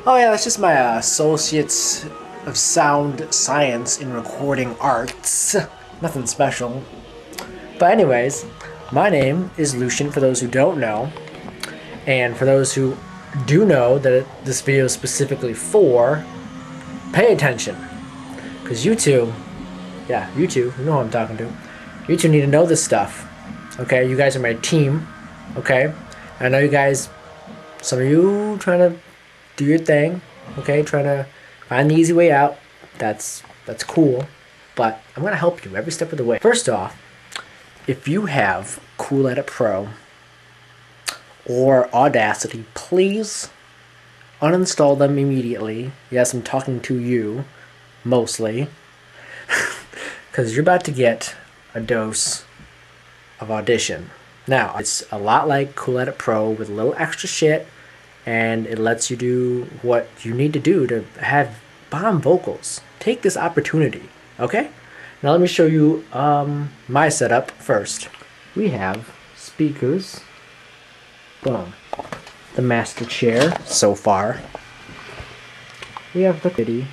Oh yeah, that's just my Associates of Sound Science in Recording Arts. Nothing special. But anyways, my name is Lucian for those who don't know. And for those who do know that this video is specifically for, pay attention. Because you two, you know who I'm talking to. You two need to know this stuff. Okay, you guys are my team. Okay? I know you guys, some of you trying to do your thing, okay, trying to find the easy way out. That's cool, but I'm gonna help you every step of the way. First off, if you have Cool Edit Pro or Audacity, please uninstall them immediately. Yes, I'm talking to you, mostly, because you're about to get a dose of Audition. Now, it's a lot like Cool Edit Pro with a little extra shit, and it lets you do what you need to do to have bomb vocals. Take this opportunity, okay? Now let me show you my setup first. We have speakers. Boom. The master chair so far. We have the MIDI.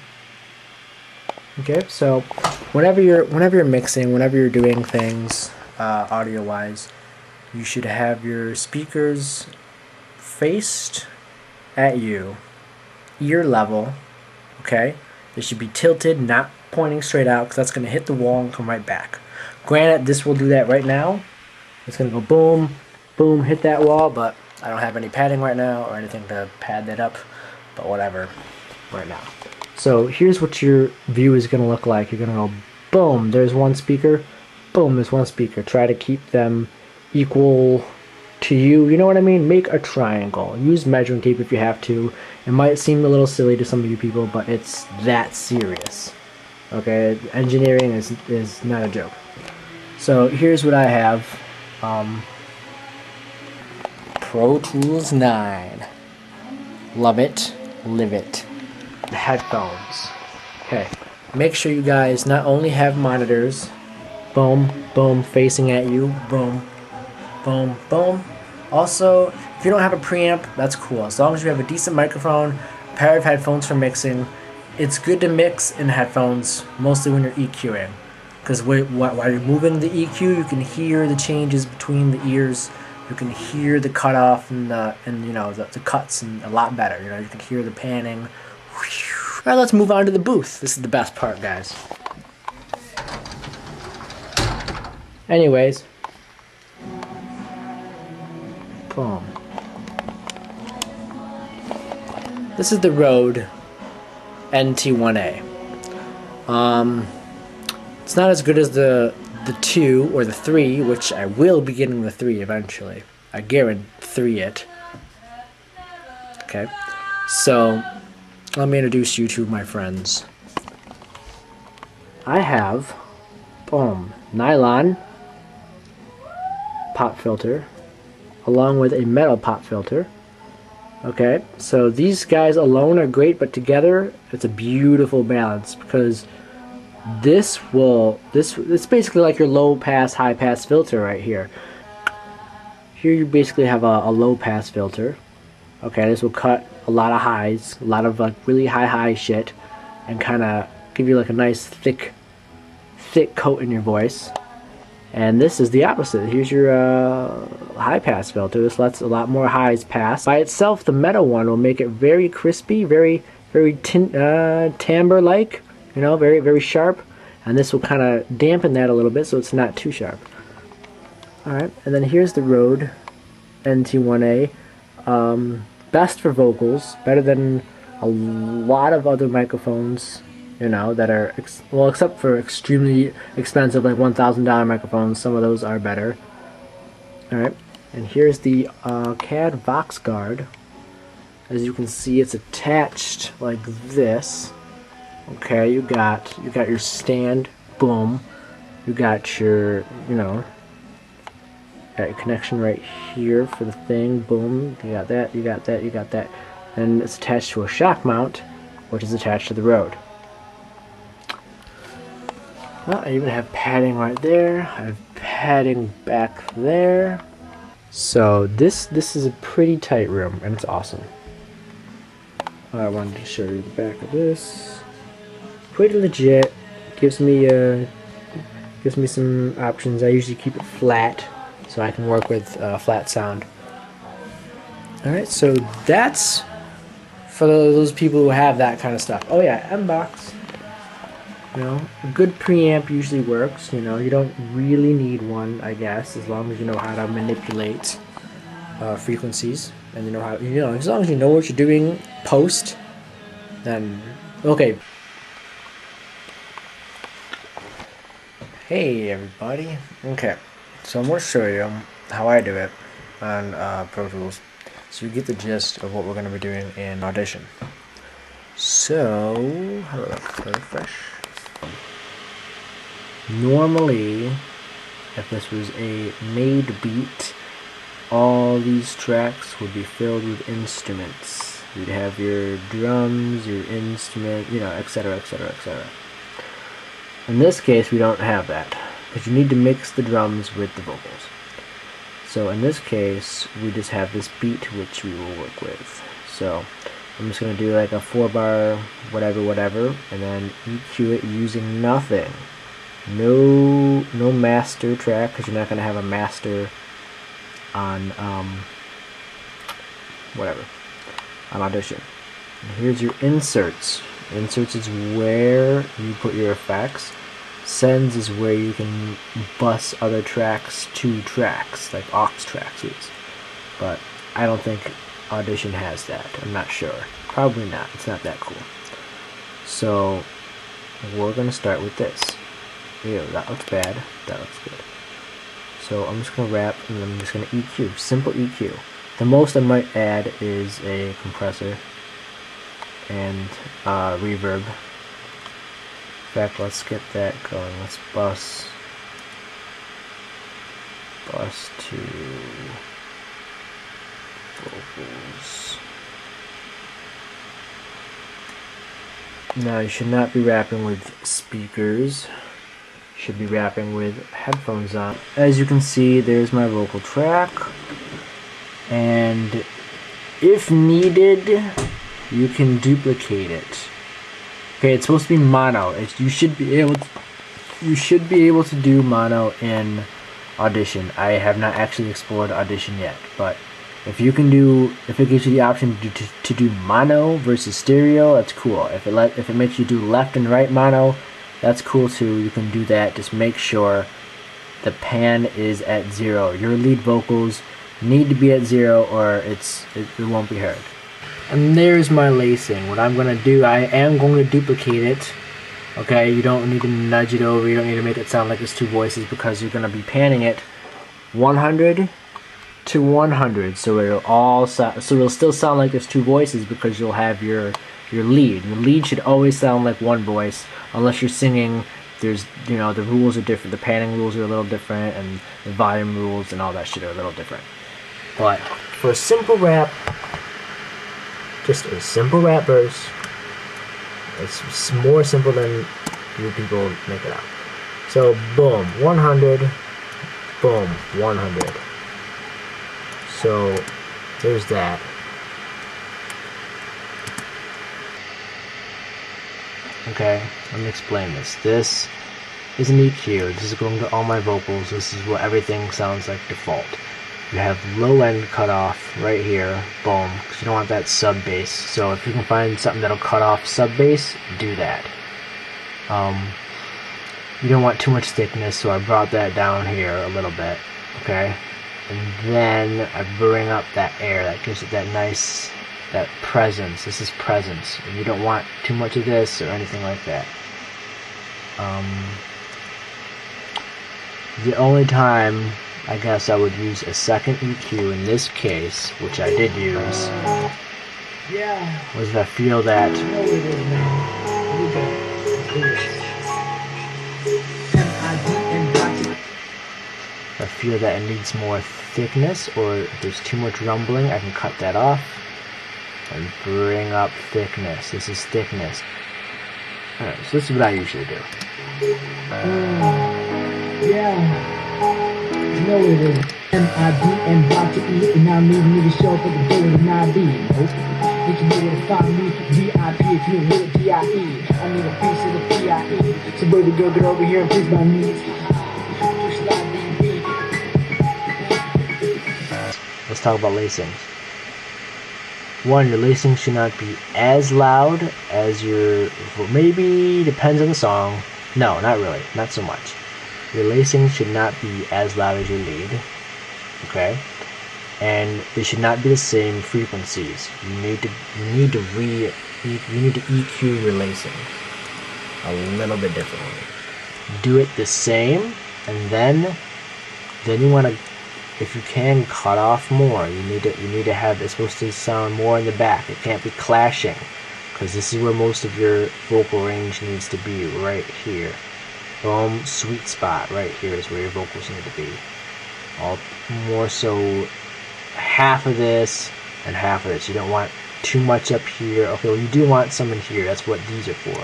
Okay, so whenever you're mixing, whenever you're doing things audio-wise, you should have your speakers faced at you, ear level, okay? They should be tilted, not pointing straight out, because that's going to hit the wall and come right back. Granted, this will do that right now. It's going to go boom, boom, hit that wall, but I don't have any padding right now or anything to pad that up, but whatever right now. So here's what your view is going to look like. You're going to go boom, there's one speaker, boom, there's one speaker. Try to keep them equal to you know what I mean? Make a triangle. Use measuring tape if you have to. It might seem a little silly to some of you people, but it's that serious. Okay, engineering is not a joke. So here's what I have. Pro Tools 9. Love it, live it. The headphones. Okay, make sure you guys not only have monitors, boom, boom, facing at you, boom, boom, boom. Also, if you don't have a preamp, that's cool. As long as you have a decent microphone, a pair of headphones for mixing, it's good to mix in headphones, mostly when you're EQing. Because while you're moving the EQ, you can hear the changes between the ears. You can hear the cutoff and the cuts and a lot better. You can hear the panning. Alright, let's move on to the booth. This is the best part, guys. Anyways. Boom. This is the Rode NT1A. It's not as good as the 2 or the 3, which I will be getting the 3 eventually. I guarantee it. Okay, so let me introduce you to my friends. I have, boom, nylon pop filter, along with a metal pop filter. Okay, so these guys alone are great, but together it's a beautiful balance, because it's basically like your low pass, high pass filter right here. Here you basically have a low pass filter. Okay, this will cut a lot of highs, a lot of like really high shit, and kind of give you like a nice thick coat in your voice. And this is the opposite. Here's your high pass filter. This lets a lot more highs pass. By itself, the metal one will make it very crispy, very timbre like, very sharp. And this will kind of dampen that a little bit so it's not too sharp. Alright, and then here's the Rode NT1A. Best for vocals, better than a lot of other microphones, that are, well, except for extremely expensive, like $1,000 microphones. Some of those are better. Alright, and here's the CAD Vox Guard. As you can see, it's attached like this. Okay, you got your stand, boom. You got your, got your connection right here for the thing, boom. You got that, you got that, you got that. And it's attached to a shock mount, which is attached to the Rode. Well, I even have padding right there. I have padding back there. So this is a pretty tight room, and it's awesome. I wanted to show you the back of this. Pretty legit. Gives me some options. I usually keep it flat so I can work with flat sound. Alright, so that's for those people who have that kind of stuff. Oh yeah, M-Box. You know, a good preamp usually works. You know, you don't really need one, I guess, as long as you know how to manipulate frequencies, and you know how, as long as you know what you're doing post, then okay. Hey everybody. Okay, so I'm going to show you how I do it on Pro Tools, so you get the gist of what we're going to be doing in Audition. So, how do I look? Refresh. Normally, if this was a made beat, all these tracks would be filled with instruments. You'd have your drums, your instrument, etc, etc, etc. In this case, we don't have that, because you need to mix the drums with the vocals. So in this case, we just have this beat which we will work with. So I'm just going to do like a 4-bar whatever, and then EQ it using nothing. No master track, because you're not going to have a master on on Audition. And here's your inserts. Inserts is where you put your effects. Sends is where you can bus other tracks to tracks, like aux tracks is. But I don't think Audition has that. I'm not sure. Probably not. It's not that cool. So we're going to start with this. Ew, that looks bad. That looks good. So I'm just going to wrap, and then I'm just going to EQ. Simple EQ. The most I might add is a compressor and reverb. In fact, let's get that going. Let's bus to vocals. Now you should not be rapping with speakers. You should be rapping with headphones on. As you can see, there's my vocal track, and if needed, you can duplicate it. Okay, it's supposed to be mono. You should be able to do mono in Audition. I have not actually explored Audition yet, but if it gives you the option to do mono versus stereo, that's cool. If it makes you do left and right mono, that's cool too. You can do that. Just make sure the pan is at 0. Your lead vocals need to be at 0, or it won't be heard. And there's my lacing. What I'm going to do, I am going to duplicate it. Okay, you don't need to nudge it over. You don't need to make it sound like it's 2 voices, because you're going to be panning it 100 to 100. So it'll still sound like there's 2 voices, because you'll have your lead. Your lead should always sound like 1 voice, unless you're singing. There's, the rules are different. The panning rules are a little different, and the volume rules and all that shit are a little different. But for a simple rap, just a simple rap verse, it's more simple than you people make it out. So boom, 100, boom, 100. So there's that. Okay, let me explain this. This is an EQ. This is going to all my vocals. This is what everything sounds like default. You have low end cutoff right here, boom, because you don't want that sub bass. So if you can find something that'll cut off sub bass, do that. You don't want too much thickness, so I brought that down here a little bit, okay? And then I bring up that air, that gives it that presence. This is presence, and you don't want too much of this or anything like that. The only time I guess I would use a second EQ in this case, which I did use, was if I feel that it needs more thickness, or if there's too much rumbling, I can cut that off and bring up thickness. This is thickness. Alright, so this is what I usually do. No, it is M-I-D and about to eat, and now need me to show up at the door and not be. Think you know where to find me? VIP if you with a D.I.E. I need a piece of the P.I.E. So baby girl, get over here and please my knees. Let's talk about lacings. One, your lacing should not be as loud as your, maybe depends on the song. No, not really, not so much. Your lacing should not be as loud as your lead, okay? And they should not be the same frequencies. You need to EQ your lacing a little bit differently. Do it the same, and then you want to, if you can, cut off more. You need to have, it's supposed to sound more in the back. It can't be clashing, because this is where most of your vocal range needs to be, right here. Boom, sweet spot right here is where your vocals need to be. All more so half of this and half of this. You don't want too much up here. Okay, well, you do want some in here. That's what these are for.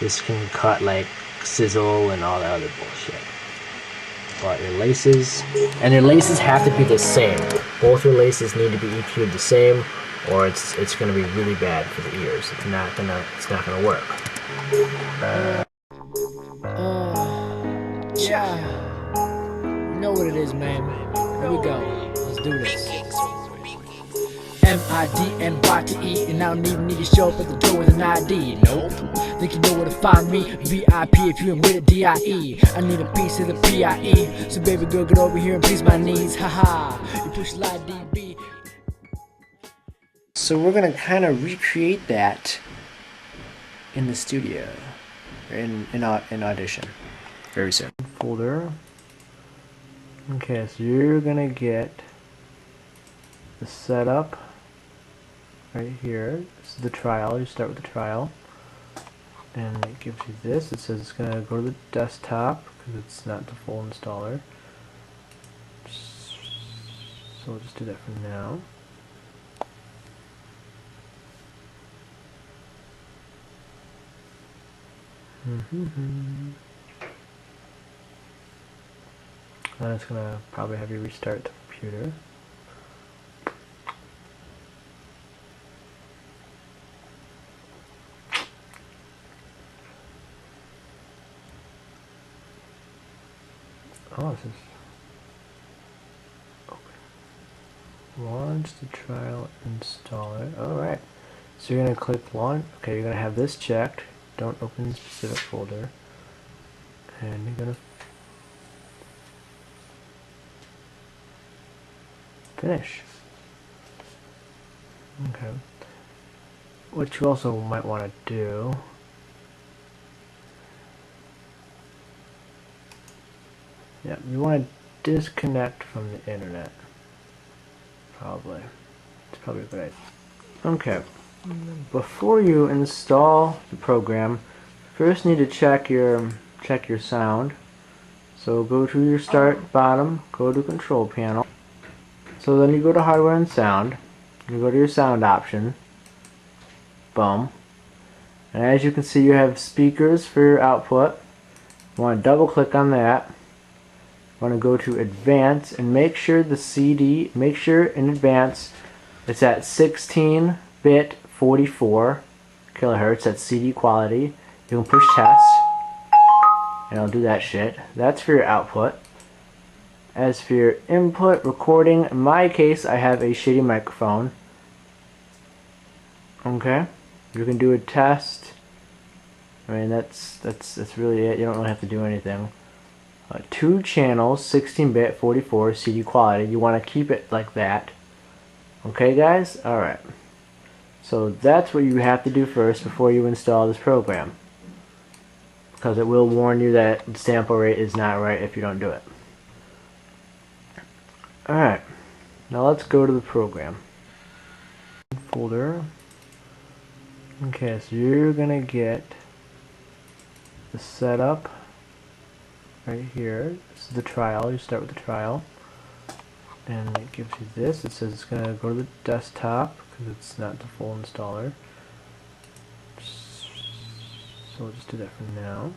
This can cut like sizzle and all that other bullshit. But your laces, and your laces have to be the same. Both your laces need to be EQ'd the same, or it's gonna be really bad for the ears. It's not gonna work. Yeah. You know what it is, man. Here we go. Let's do this. MIDNYTE, and I don't even need to show up at the door with an ID. Nope. Think you know where to find me? VIP if you ain't with a D.I.E. I need a piece of the P.I.E. So baby girl, get over here and please my knees. Haha. You push slide DB. So we're gonna kind of recreate that in the studio, in Audition, very soon. Folder. Okay, so you're gonna get the setup right here. This is the trial. You start with the trial, and it gives you this. It says it's gonna go to the desktop because it's not the full installer. So we'll just do that for now. Then it's gonna probably have you restart the computer. Oh, this is okay. Launch the trial installer. Alright. So you're gonna click launch. Okay, you're gonna have this checked. Don't open the specific folder. And you're gonna finish. Okay. What you also might want to do you want to disconnect from the internet. Probably. It's probably a good idea. Okay. Before you install the program, first need to check your sound. So go to your start bottom, go to control panel. So then you go to hardware and sound. You go to your sound option. Boom. And as you can see, you have speakers for your output. You want to double click on that. You want to go to advanced and make sure the CD, make sure in advance it's at 16-bit 44 kilohertz, that's CD quality. You can push test and it'll do that shit. That's for your output. As for your input recording, in my case I have a shitty microphone. Okay, you can do a test. I mean that's really it. You don't really have to do anything. 2 channels, 16-bit 44 CD quality. You want to keep it like that. Okay guys? Alright. So that's what you have to do first before you install this program. Because it will warn you that the sample rate is not right if you don't do it. Alright. Now let's go to the program. Folder. Okay, so you're gonna get the setup right here. This is the trial. You start with the trial. And it gives you this. It says it's going to go to the desktop because it's not the full installer. So we'll just do that for now.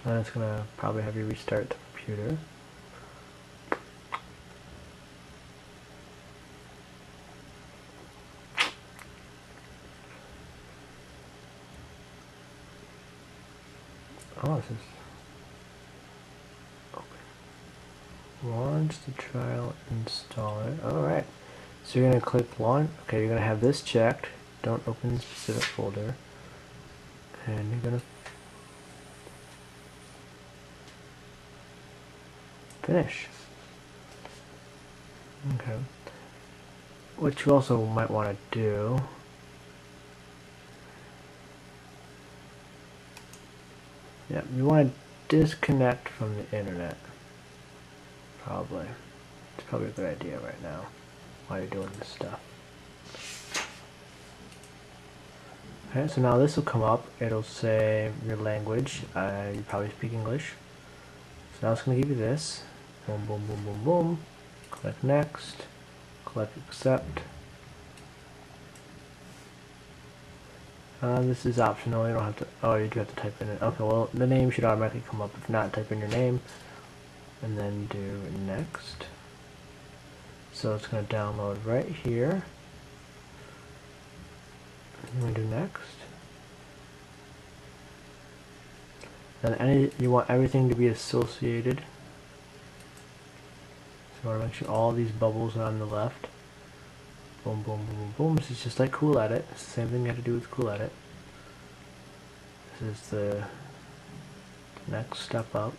Then it's gonna probably have you restart the computer. Oh, this is open. Launch the trial installer. Alright. So you're gonna click launch. Okay, you're gonna have this checked. Don't open specific folder. And you're gonna finish. Okay. What you also might want to do you want to disconnect from the internet. Probably. It's probably a good idea right now while you're doing this stuff. Okay, so now this will come up. It'll say your language. You probably speak English. So now it's going to give you this. Boom, boom, boom, boom, boom. Click next. Click accept. This is optional. You don't have to. Oh, you do have to type in it. Okay, well, the name should automatically come up. If not, type in your name and then do next. So it's going to download right here. I'm going to do next. And you want everything to be associated. So you want to make sure all these bubbles are on the left. Boom, boom, boom, boom. This is just like Cool Edit. It's the same thing you have to do with Cool Edit. This is the next step up.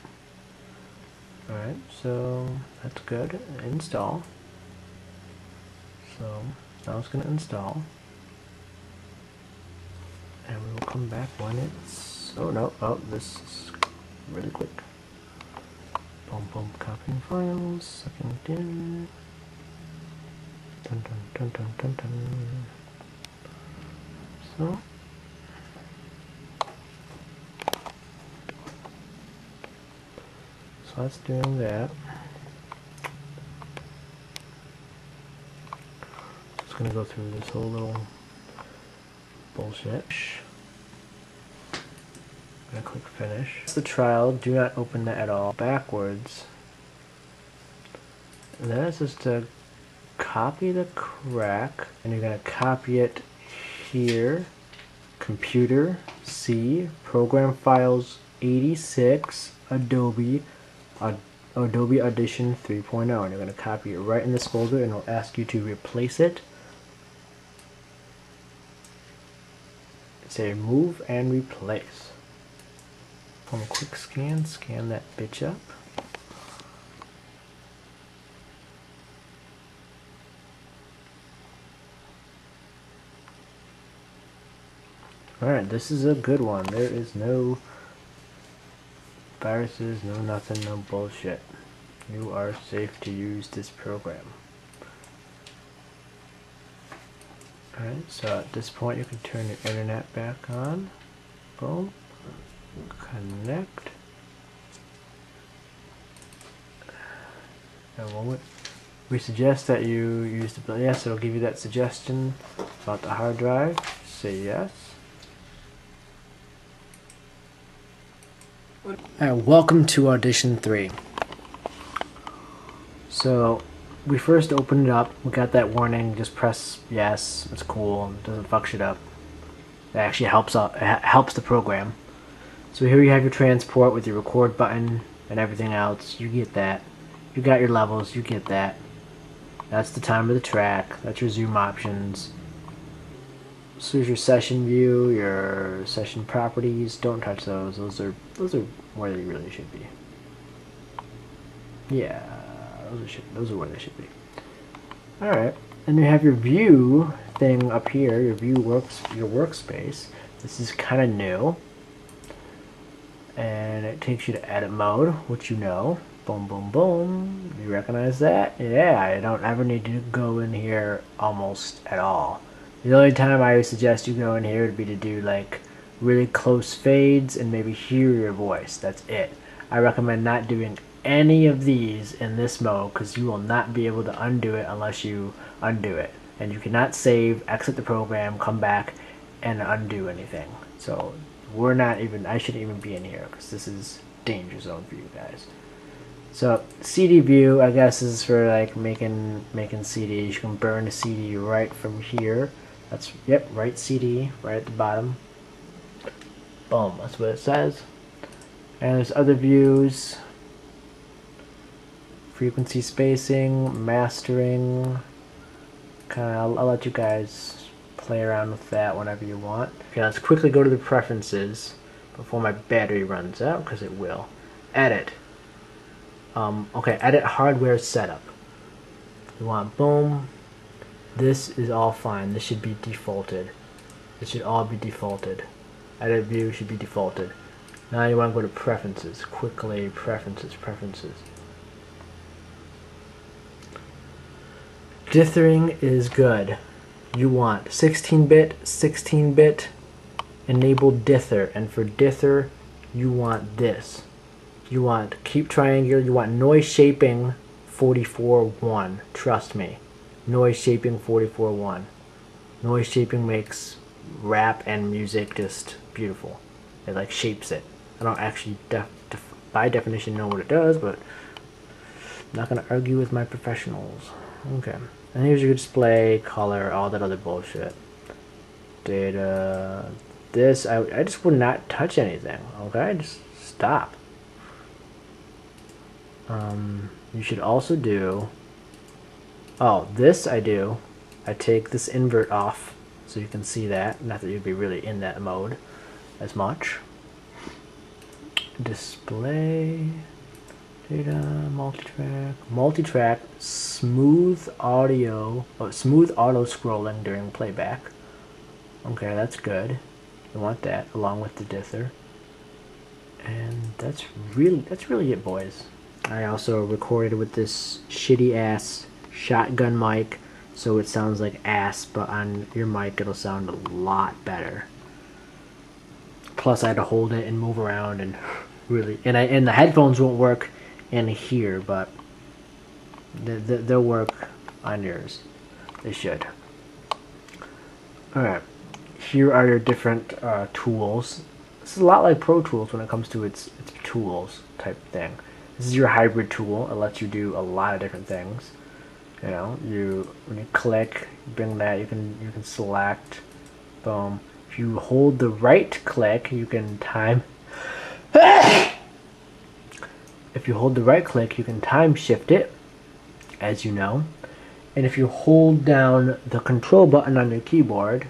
Alright, so that's good. Install. So now it's going to install. And we will come back when it's... Oh no, oh, this is really quick. Boom, boom, copying files, second in. Dun, dun, dun, dun, dun, dun. So that's doing that. So it's going to go through this whole little bullshit. I'm going to click finish. It's the trial. Do not open that at all. Backwards. And then it's just to copy the crack, and you're going to copy it here. Computer, C, program files 86, Adobe Audition 3.0, and you're going to copy it right in this folder, and it'll ask you to replace it. Say move and replace. From a quick scan that bitch up. Alright, this is a good one. There is no viruses, no nothing, no bullshit. You are safe to use this program. Alright, so at this point you can turn your internet back on. Boom. Connect. And we suggest that you use the... Yes, it'll give you that suggestion about the hard drive. Say yes. Welcome to Audition 3. So, we first opened it up, we got that warning, just press yes, it's cool, it doesn't fuck shit up. It actually helps the program. So here you have your transport with your record button and everything else, you get that. You got your levels, you get that. That's the time of the track, that's your zoom options. So here's your session view, your session properties. Don't touch those. Those are where they really should be. Yeah, those are where they should be. All right, and you have your view thing up here. Your workspace. This is kind of new, and it takes you to edit mode, which you know. Boom, boom, boom. You recognize that? Yeah, I don't ever need to go in here almost at all. The only time I would suggest you go in here would be to do like really close fades and maybe hear your voice. That's it. I recommend not doing any of these in this mode because you will not be able to undo it unless you undo it. And you cannot save, exit the program, come back, and undo anything. So I shouldn't even be in here because this is danger zone for you guys. So CD view, I guess, is for like making CDs. You can burn a CD right from here. That's, yep, right CD, right at the bottom. Boom, that's what it says. And there's other views. Frequency spacing, mastering. I'll let you guys play around with that whenever you want. Okay, let's quickly go to the preferences before my battery runs out, because it will. Edit. Okay, edit hardware setup. You want boom. This is all fine. This should be defaulted. This should all be defaulted. Edit view should be defaulted. Now you want to go to preferences. Quickly, preferences. Dithering is good. You want 16-bit enabled dither, and for dither you want this. You want keep triangular, you want noise shaping 44.1. Trust me. Noise shaping 44.1. Noise shaping makes rap and music just beautiful. It like shapes it. I don't actually by definition know what it does, but I'm not gonna argue with my professionals. Okay. And here's your display, color, all that other bullshit. Data. This, I just would not touch anything. Okay, just stop. You should also do, oh, this I do. I take this invert off so you can see that. Not that you'd be really in that mode as much. Display, data, multi-track, smooth audio, smooth auto scrolling during playback. Okay, that's good. You want that along with the dither. And that's really it, boys. I also recorded with this shitty ass shotgun mic, so it sounds like ass, but on your mic it'll sound a lot better. Plus I had to hold it and move around and really, and the headphones won't work in here, but they'll work on yours. They should. Alright, here are your different tools. This is a lot like Pro Tools when it comes to its tools type thing. This is your hybrid tool. It lets you do a lot of different things. You know, when you click, bring that, you can select, boom. If you hold the right click, you can time. If you hold the right click, you can time shift it, as you know. And if you hold down the control button on your keyboard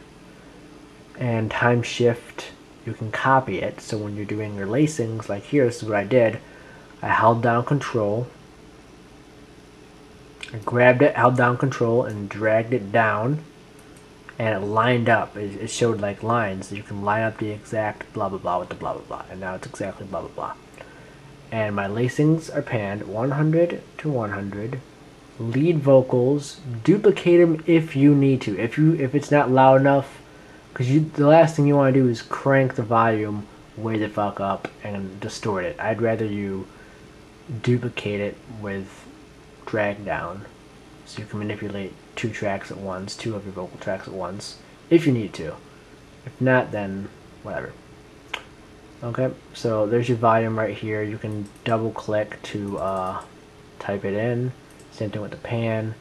and time shift, you can copy it. So when you're doing your lacings, like here, this is what I did. I held down control, I grabbed it, held down control, and dragged it down, and it lined up. It showed like lines. You can line up the exact blah blah blah with the blah blah blah, and now it's exactly blah blah blah. And my lacings are panned 100 to 100. Lead vocals, duplicate them if you need to. If it's not loud enough, because the last thing you want to do is crank the volume way the fuck up and distort it. I'd rather you duplicate it with drag down, so you can manipulate two tracks at once, two of your vocal tracks at once, if you need to. If not, then whatever. Okay, so there's your volume right here. You can double click to type it in. Same thing with the pan.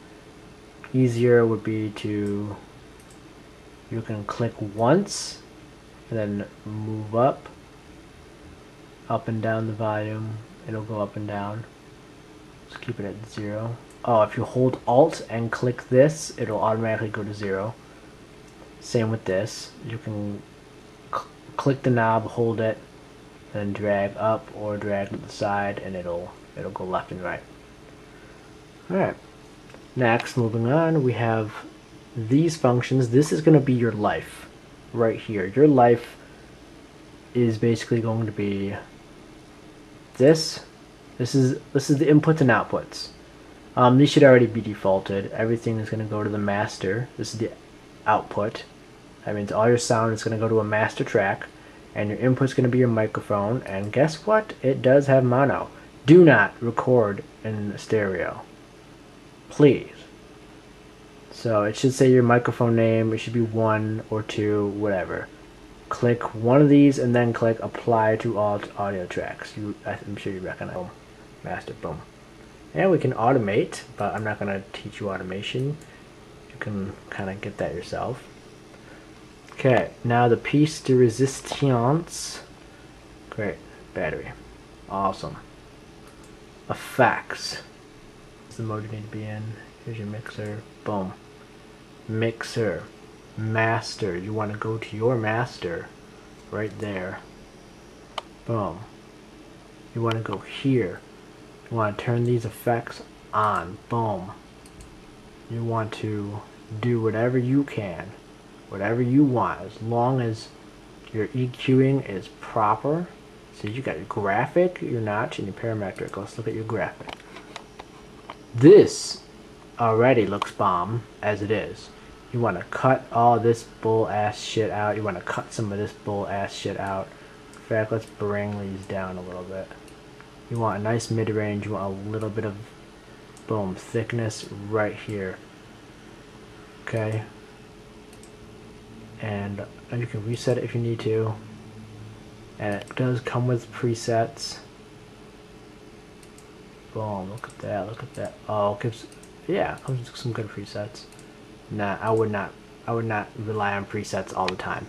Easier would be to, you can click once and then move up and down the volume. It'll go up and down. Just keep it at 0. Oh, if you hold Alt and click this, it'll automatically go to 0. Same with this. You can click the knob, hold it, then drag up or drag to the side, and it'll go left and right. Alright. Next, moving on, we have these functions. This is going to be your life right here. Your life is basically going to be this. This is the inputs and outputs. These should already be defaulted. Everything is going to go to the master. This is the output. That means all your sound is going to go to a master track, and your input is going to be your microphone. And guess what? It does have mono. Do not record in stereo, please. So it should say your microphone name. It should be 1 or 2, whatever. click one of these and then click apply to all audio tracks. I'm sure you recognize. Boom. Master, boom. And we can automate, but I'm not going to teach you automation. You can kind of get that yourself. Okay, now the piece de resistance. Great. Battery. Awesome. Effects. This is the mode you need to be in. Here's your mixer. Boom. Mixer. Master. You want to go to your master. Right there. Boom. You want to go here. You want to turn these effects on. Boom. You want to do whatever you can. Whatever you want. As long as your EQing is proper. So you got your graphic, your notch, and your parametric. Let's look at your graphic. This already looks bomb as it is. You want to cut all this bull ass shit out. You want to cut some of this bull ass shit out. In fact, let's bring these down a little bit. You want a nice mid-range. You want a little bit of, boom, thickness right here. Okay. And you can reset it if you need to. And it does come with presets. Boom, look at that, look at that. Oh, it gives, yeah, it comes with some good presets. Nah, I would not rely on presets all the time.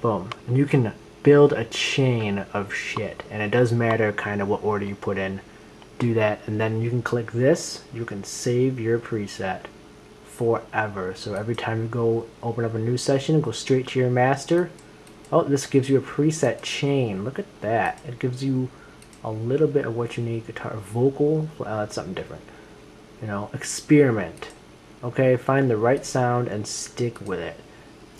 Boom. And you can build a chain of shit. And it doesn't matter kind of what order you put in. Do that, and then you can click this. You can save your preset forever. So every time you go open up a new session, go straight to your master. Oh, this gives you a preset chain. Look at that. It gives you a little bit of what you need. Guitar, vocal. Well, that's something different. You know, experiment. Okay, find the right sound and stick with it.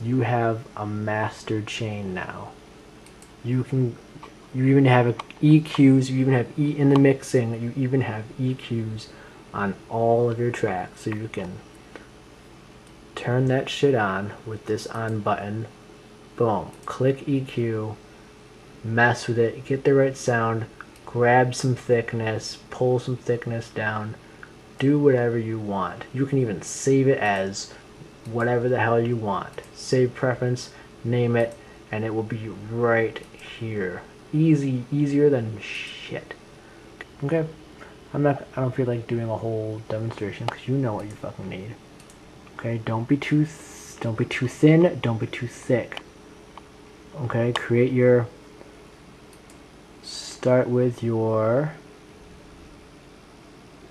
You have a master chain now. You even have EQs. You even have in the mixing. You even have EQs on all of your tracks, so you can turn that shit on with this on button. Boom. Click EQ, mess with it, get the right sound, grab some thickness, pull some thickness down, do whatever you want. You can even save it as whatever the hell you want. Save preference, name it, and it will be right here. Easier than shit. Okay? I don't feel like doing a whole demonstration because you know what you fucking need. Okay? Don't be too thin, don't be too thick. Okay,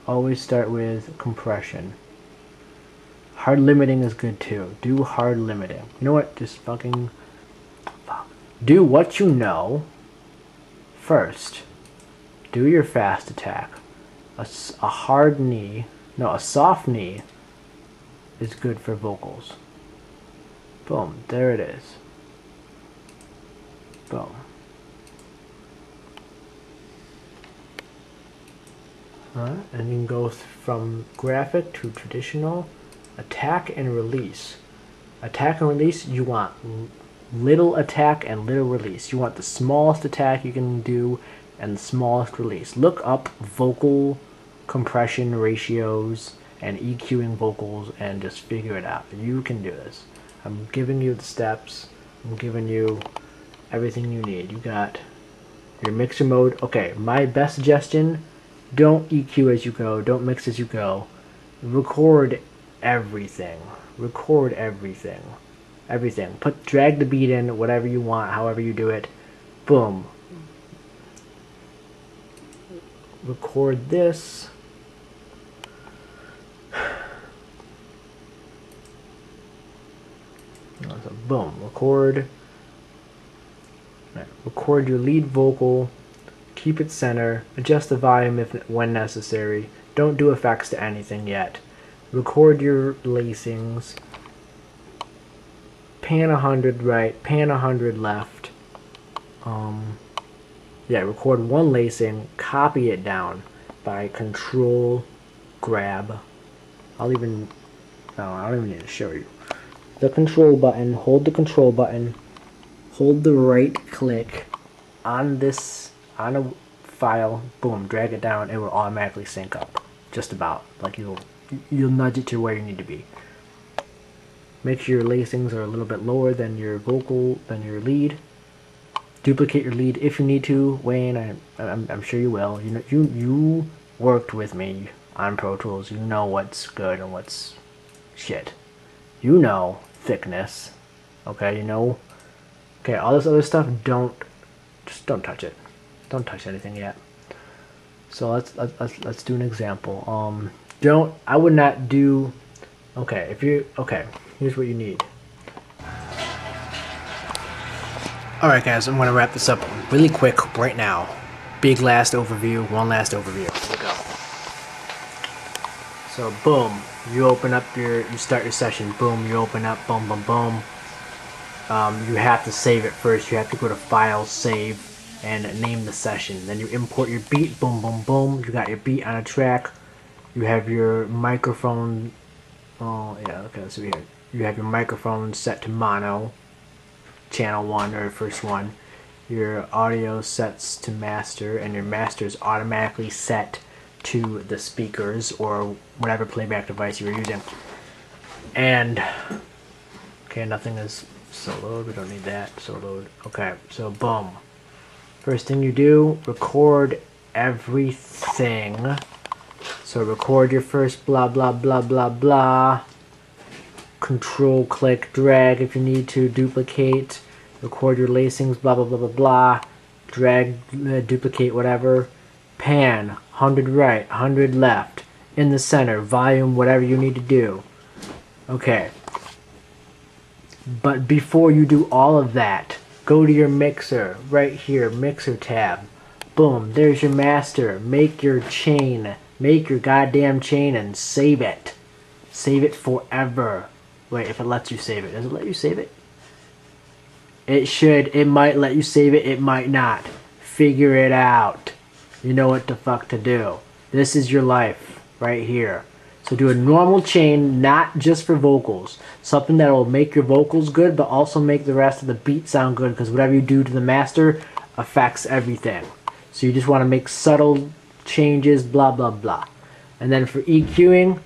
always start with compression. Hard limiting is good too. Do hard limiting. You know what? Just fucking do what you know first. Do your fast attack. A soft knee is good for vocals. Boom, there it is. Boom. And you can go from graphic to traditional. Attack and release. Attack and release, you want little attack and little release. You want the smallest attack you can do and the smallest release. Look up vocal compression ratios and EQing vocals and just figure it out. You can do this. I'm giving you the steps. I'm giving you everything you need. You got your mixer mode. Okay, my best suggestion, don't EQ as you go, don't mix as you go. Record everything. Record everything. Everything. Drag the beat in, whatever you want, however you do it. Boom. Record this. So boom. Record your lead vocal, keep it center, adjust the volume when necessary. Don't do effects to anything yet. Record your lacings. Pan 100 right, pan 100 left. Yeah, record one lacing, copy it down by control grab. I don't even need to show you. The control button, hold the control button, hold the right click on a file, boom, drag it down, it will automatically sync up. Just about. Like you'll nudge it to where you need to be. Make sure your lacings are a little bit lower than your lead. Duplicate your lead if you need to, Wayne. I'm sure you will. You know, you worked with me on Pro Tools. You know what's good and what's shit. You know thickness. Okay, you know. Okay, all this other stuff, don't touch it. Don't touch anything yet. So let's do an example. I would not do. Okay, here's what you need. Alright guys, I'm going to wrap this up really quick right now. Big last overview, one last overview. Here we go. So boom, you start your session, boom, you open up, boom, boom, boom. You have to save it first. You have to go to File, Save, and name the session. Then you import your beat, boom, boom, boom. You got your beat on a track. You have your microphone. Oh yeah, okay. So you have your microphone set to mono, channel 1 or first one. Your audio sets to master, and your master is automatically set to the speakers or whatever playback device you were using. And okay, nothing is soloed. We don't need that soloed. Okay, so boom. First thing you do, record everything. So record your first blah blah blah blah blah. Control click drag if you need to, duplicate. Record your lacings, blah blah blah blah blah. Drag, duplicate, whatever. Pan, 100 right, 100 left. In the center, volume, whatever you need to do. Okay. But before you do all of that, go to your mixer, right here, mixer tab. Boom, there's your master. Make your chain. Make your goddamn chain and save it. Save it forever. Wait, if it lets you save it. Does it let you save it? It should. It might let you save it. It might not. Figure it out. You know what the fuck to do. This is your life right here. So do a normal chain, not just for vocals. Something that will make your vocals good, but also make the rest of the beat sound good, because whatever you do to the master affects everything. So you just want to make subtle changes, blah, blah, blah. And then for EQing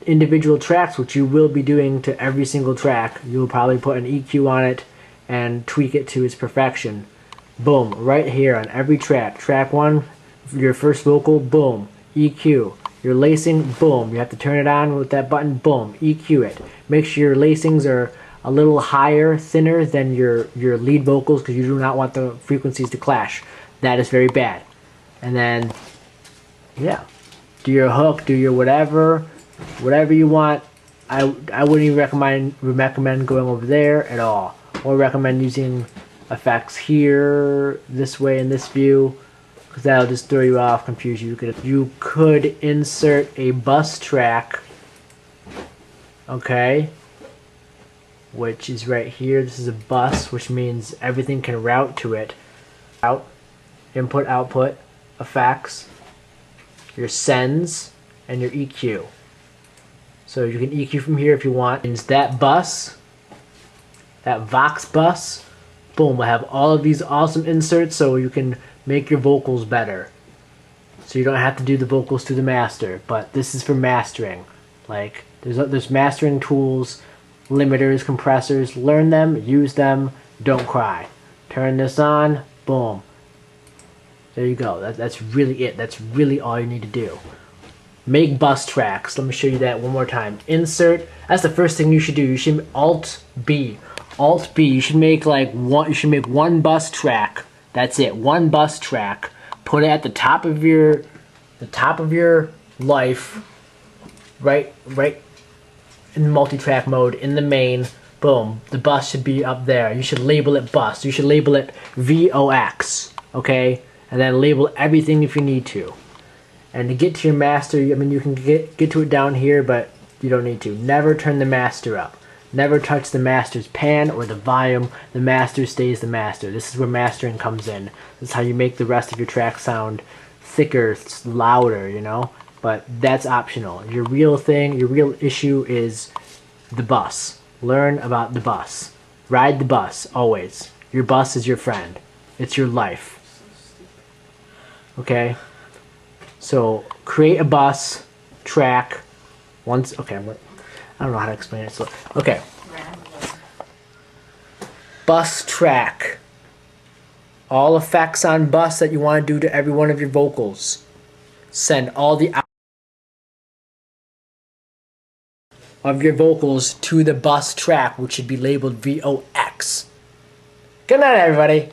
individual tracks, which you will be doing to every single track, you'll probably put an EQ on it and tweak it to its perfection. Boom, right here on every track. Track 1, your first vocal, boom, EQ. Your lacing, boom, you have to turn it on with that button, boom, EQ it. Make sure your lacings are a little higher, thinner than your lead vocals, because you do not want the frequencies to clash. That is very bad. And then, yeah, do your hook, do your whatever you want. I wouldn't even recommend going over there at all, or recommend using effects here, this way in this view, because that'll just throw you off, confuse you. You could insert a bus track, okay, which is right here. This is a bus, which means everything can route to it. Out, input, output, effects, your sends, and your EQ. So you can EQ from here if you want. And that bus, that Vox bus, boom, we'll have all of these awesome inserts so you can make your vocals better. So you don't have to do the vocals to the master, but this is for mastering. Like, there's mastering tools, limiters, compressors. Learn them, use them, don't cry. Turn this on, boom. There you go. That's really it. That's really all you need to do. Make bus tracks. Let me show you that one more time. Insert. That's the first thing you should do. You should Alt B. Alt B. You should make like one. You should make one bus track. That's it. One bus track. Put it at the top of your life. Right in multi-track mode in the main. Boom. The bus should be up there. You should label it bus. You should label it VOX. Okay, and then label everything if you need to. And to get to your master, I mean, you can get to it down here, but you don't need to. Never turn the master up. Never touch the master's pan or the volume. The master stays the master. This is where mastering comes in. This is how you make the rest of your track sound thicker, louder, you know? But that's optional. Your real thing, your real issue is the bus. Learn about the bus. Ride the bus, always. Your bus is your friend. It's your life. Okay? So create a bus track. Okay, I don't know how to explain it. So, okay. Bus track. All effects on bus that you want to do to every one of your vocals. Send all the of your vocals to the bus track, which should be labeled VOX. Good night, everybody.